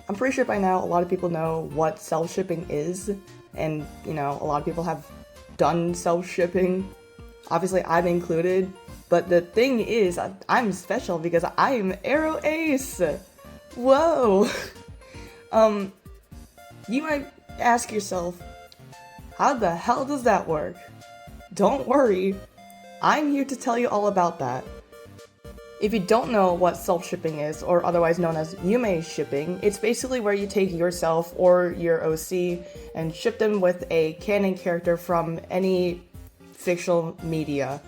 I'm pretty sure by now a lot of people know what self-shipping is, and a lot of people have done self-shipping. Obviously I'm included, but the thing is, I'm special because I'm aroace. Whoa. You might ask yourself, how the hell does that work? Don't worry, I'm here to tell you all about that. If you don't know what self-shipping is, or otherwise known as Yume shipping, it's basically where you take yourself or your OC and ship them with a canon character from any fictional media.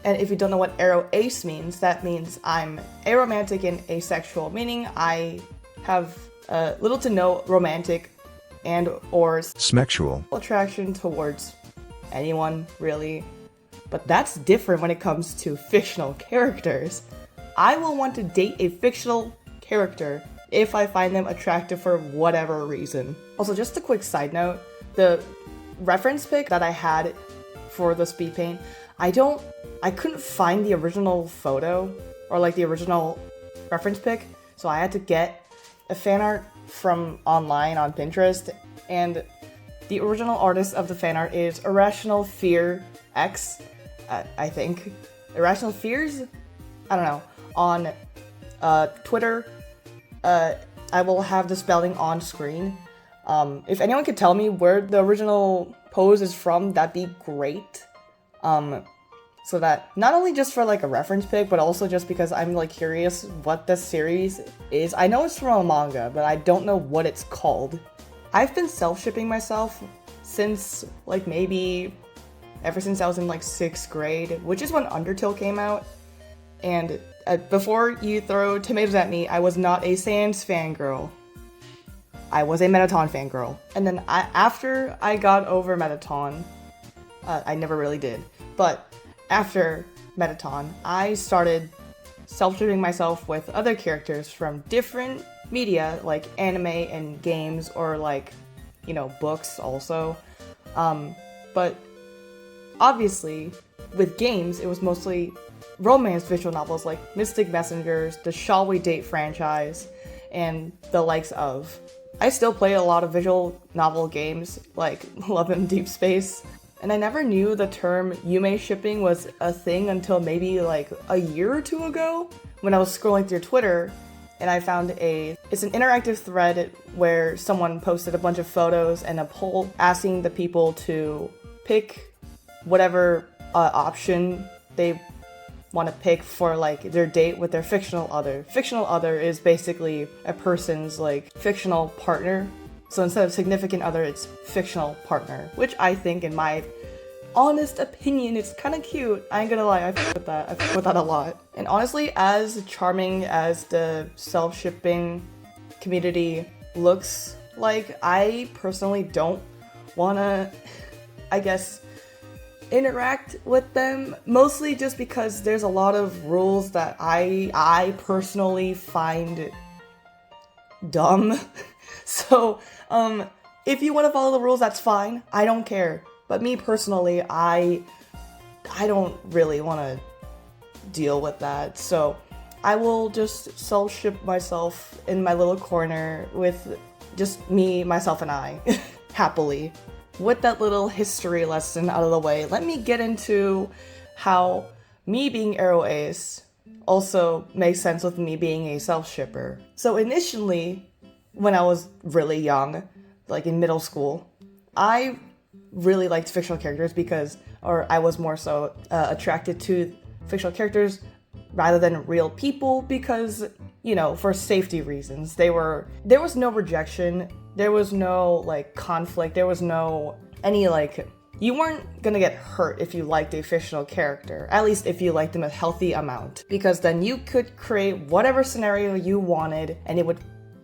And if you don't know what aroace means, that means I'm aromantic and asexual, meaning I have little to no romantic and or sexual attraction towards anyone, really. But that's different when it comes to fictional characters. I will want to date a fictional character if I find them attractive for whatever reason. Also, just a quick side note, the reference pic that I had for the speed paint, I couldn't find the original photo or like the original reference pic, so I had to get a fan art from online on Pinterest, and the original artist of the fan art is Irrational Fear X, I think. Irrational Fears? I don't know. On Twitter, I will have the spelling on screen. If anyone could tell me where the original pose is from, that'd be great. So that, not only just for like a reference pic, but also just because I'm like curious what the series is. I know it's from a manga, but I don't know what it's called. I've been self-shipping myself since like maybe ever since I was in like 6th grade, which is when Undertale came out. And before you throw tomatoes at me, I was not a Sans fangirl. I was a Mettaton fangirl. And then after I got over Mettaton, I never really did, but after Mettaton, I started self-shipping myself with other characters from different media, like anime and games, or like, books also. But obviously, with games, it was mostly romance visual novels like Mystic Messengers, the Shall We Date franchise, and the likes of. I still play a lot of visual novel games like Love and Deep Space, and I never knew the term Yume shipping was a thing until maybe like a year or two ago when I was scrolling through Twitter, and I found it's an interactive thread where someone posted a bunch of photos and a poll asking the people to pick whatever option they want to pick for like their date with their fictional other. Fictional other is basically a person's like fictional partner. So instead of significant other, it's fictional partner, which I think, in my honest opinion, it's kind of cute. I ain't gonna lie, I fuck with that. I fuck with that a lot. And honestly, as charming as the self-shipping community looks like, I personally don't wanna, I guess, interact with them, mostly just because there's a lot of rules that I personally find dumb. So, if you want to follow the rules, that's fine. I don't care. But me personally, I don't really want to deal with that. So, I will just self-ship myself in my little corner with just me, myself, and I, happily. With that little history lesson out of the way, let me get into how me being aroace also makes sense with me being a self-shipper. So initially, when I was really young, like in middle school, I really liked fictional characters I was more so attracted to fictional characters rather than real people because, for safety reasons. There was no rejection, there was no like conflict, there was no any like, you weren't gonna get hurt if you liked a fictional character, at least if you liked them a healthy amount, because then you could create whatever scenario you wanted and it would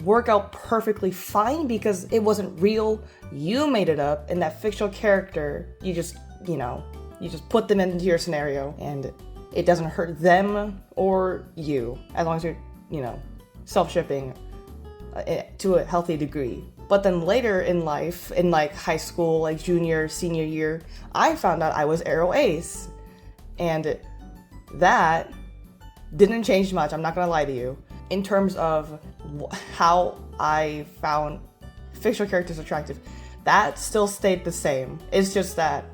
work out perfectly fine because it wasn't real, you made it up, and that fictional character, you just put them into your scenario and it doesn't hurt them or you, as long as you're, self-shipping to a healthy degree. But then later in life, in like high school, like junior, senior year, I found out I was aroace, and that didn't change much, I'm not gonna lie to you, in terms of how I found fictional characters attractive, that still stayed the same. It's just that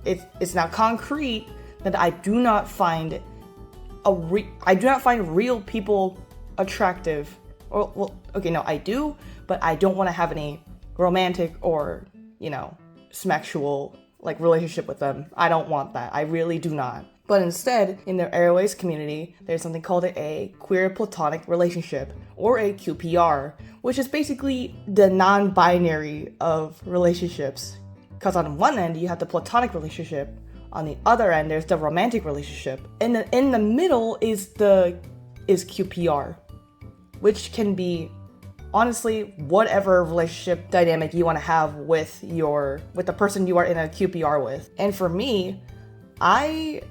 it's now concrete that I do not find real people attractive. Or, well, okay, no, I do, but I don't want to have any romantic or, sexual relationship with them. I don't want that. I really do not. But instead, in the aroace community, there's something called a queer platonic relationship, or a QPR, which is basically the non-binary of relationships. Because on one end, you have the platonic relationship. On the other end, there's the romantic relationship. And in the middle is QPR, which can be, honestly, whatever relationship dynamic you want to have with the person you are in a QPR with. And for me, I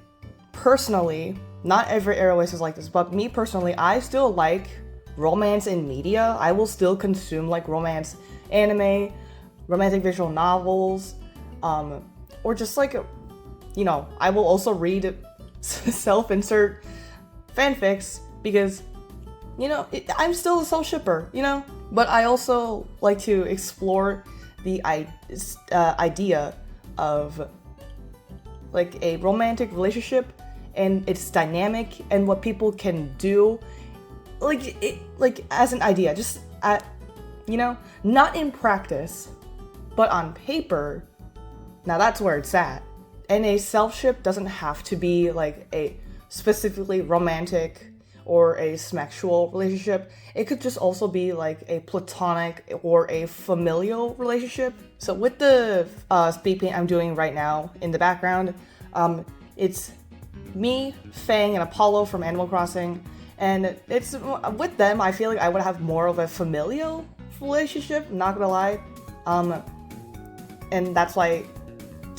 personally, not every aroace is like this, but me personally, I still like romance in media. I will still consume romance anime, romantic visual novels, or just I will also read self-insert fanfics because, I'm still a soul shipper, But I also like to explore the idea of a romantic relationship and its dynamic and what people can do, as an idea, just not in practice, but on paper. Now that's where it's at. And a self-ship doesn't have to be a specifically romantic or a sexual relationship. It could just also be a platonic or a familial relationship. So with the speed paint I'm doing right now in the background, it's me, Fang, and Apollo from Animal Crossing, and it's with them I feel like I would have more of a familial relationship, not gonna lie, and that's why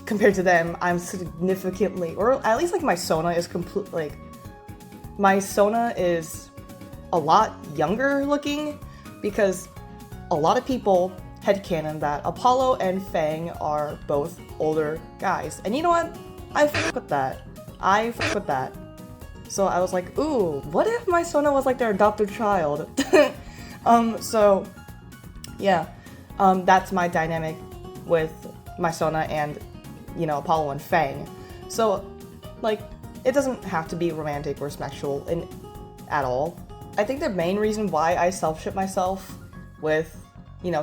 compared to them I'm significantly, or at least my Sona is my Sona is a lot younger looking, because a lot of people headcanon that Apollo and Fang are both older guys. And you know what? I fuck with that. So I was like, ooh, what if my Sona was their adopted child? So yeah, that's my dynamic with my Sona and, Apollo and Fang. So, it doesn't have to be romantic or sexual at all. I think the main reason why I self-ship myself with,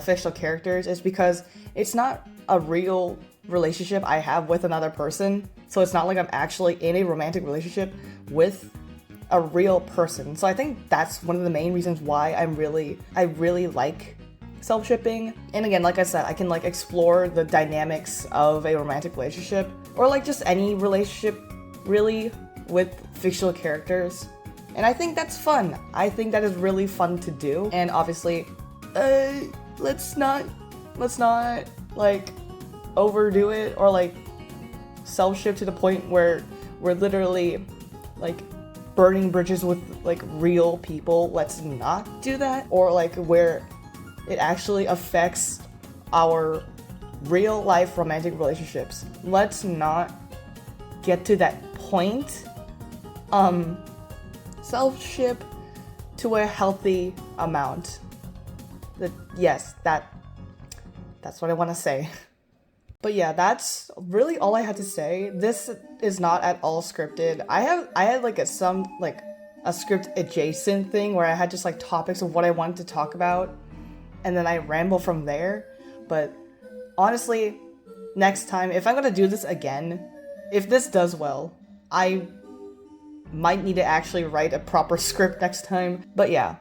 fictional characters is because it's not a real relationship I have with another person. So it's not like I'm actually in a romantic relationship with a real person. So I think that's one of the main reasons why I really like self-shipping. And again, like I said, I can explore the dynamics of a romantic relationship, or just any relationship really with fictional characters. And I think that's fun. I think that is really fun to do. And obviously, let's not overdo it or self-ship to the point where we're literally burning bridges with real people. Let's not do that. Or where it actually affects our real life romantic relationships. Let's not get to that point. Self-ship to a healthy amount. That's what I want to say. But yeah, that's really all I had to say. This is not at all scripted. I had a script adjacent thing where I had just topics of what I wanted to talk about, and then I ramble from there. But honestly, next time, if I'm gonna do this again, if this does well, I might need to actually write a proper script next time. But yeah,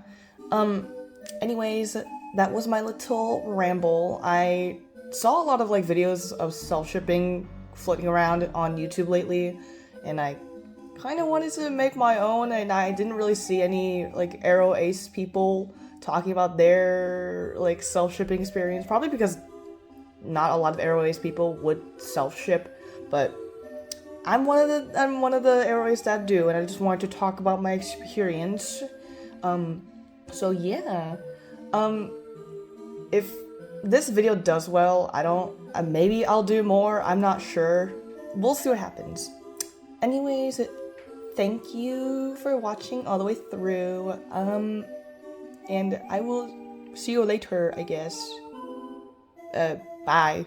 anyways, that was my little ramble. I saw a lot of videos of self-shipping floating around on YouTube lately, and I kind of wanted to make my own, and I didn't really see any aroace people talking about their self-shipping experience, probably because not a lot of aroace people would self-ship, but I'm one of the aroace that do, and I just wanted to talk about my experience. So yeah, if this video does well, maybe I'll do more, I'm not sure. We'll see what happens. Anyways, thank you for watching all the way through, and I will see you later, I guess. Bye.